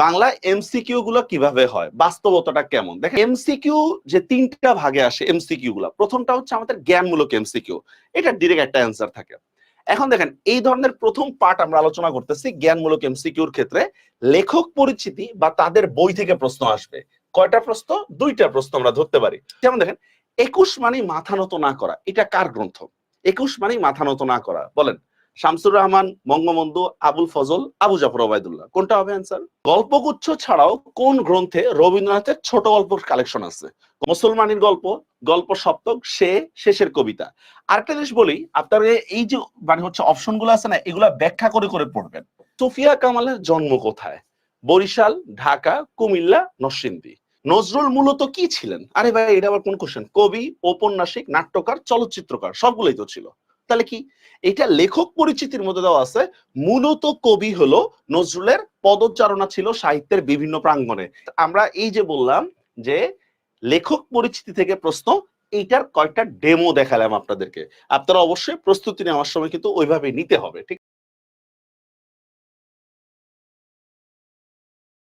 Bangla MCQ গুলো কিভাবে হয়, বাস্তবতাটা কেমন? দেখেন, এমসিকিউ যে তিনটা ভাগে আসে এমসিকিউ গুলা, প্রথমটা হচ্ছে আমাদের জ্ঞানমূলক এমসিকিউ, এটা ডিরেক্ট একটা অ্যান্সার থাকে। এখন দেখেন, এই ধরনের প্রথম পার্ট আমরা আলোচনা করতেছি জ্ঞানমূলক এমসিকিউর ক্ষেত্রে লেখক পরিচিতি বা তাদের বই থেকে প্রশ্ন আসবে। কয়টা প্রশ্ন? দুইটা প্রশ্ন আমরা ধরতে পারি। যেমন দেখেন, 21 মানে মাথা নত না করা, এটা কার গ্রন্থ? 21 মানে মাথা নত না করা, বলেন। শামসুর রহমান, বঙ্গবন্ধু, আবুল ফজল, আবু জাফর ওবায়দুল্লাহ, কোনটা হবে অ্যান্সার? গল্পগুচ্ছ ছাড়াও কোন গ্রন্থে রবীন্দ্রনাথের ছোট গল্পের কালেকশন আছে? মুসলমানের গল্প, গল্প সপ্তক, সে, শেষের কবিতা। আরেকটা জিনিস বলি, আপনারা এই যে মানে হচ্ছে অপশন গুলো আছে না, এগুলা ব্যাখ্যা করে করে পড়বেন। সুফিয়া কামালের জন্ম কোথায়? বরিশাল, ঢাকা, কুমিল্লা, নরসিংদী। নজরুল মূলত কি ছিলেন? আরে ভাই, এটা আবার কোন কোশ্চেন? কবি, ঔপন্যাসিক, নাট্যকার, চলচ্চিত্রকার, সবগুলোই তো ছিল। তাহলে কি এটা লেখক পরিচিতির মধ্যে দেওয়া আছে? মূলত কবি হলো নজরুলের পদচারণা ছিল সাহিত্যের বিভিন্ন প্রাঙ্গণে। আমরা এই যে বললাম যে লেখক পরিচিতি থেকে প্রশ্ন, এইটার কয়েকটা ডেমো দেখালাম আপনাদেরকে। আপনারা অবশ্যই প্রস্তুতি নেওয়ার সময় কিন্তু ওইভাবে নিতে হবে, ঠিক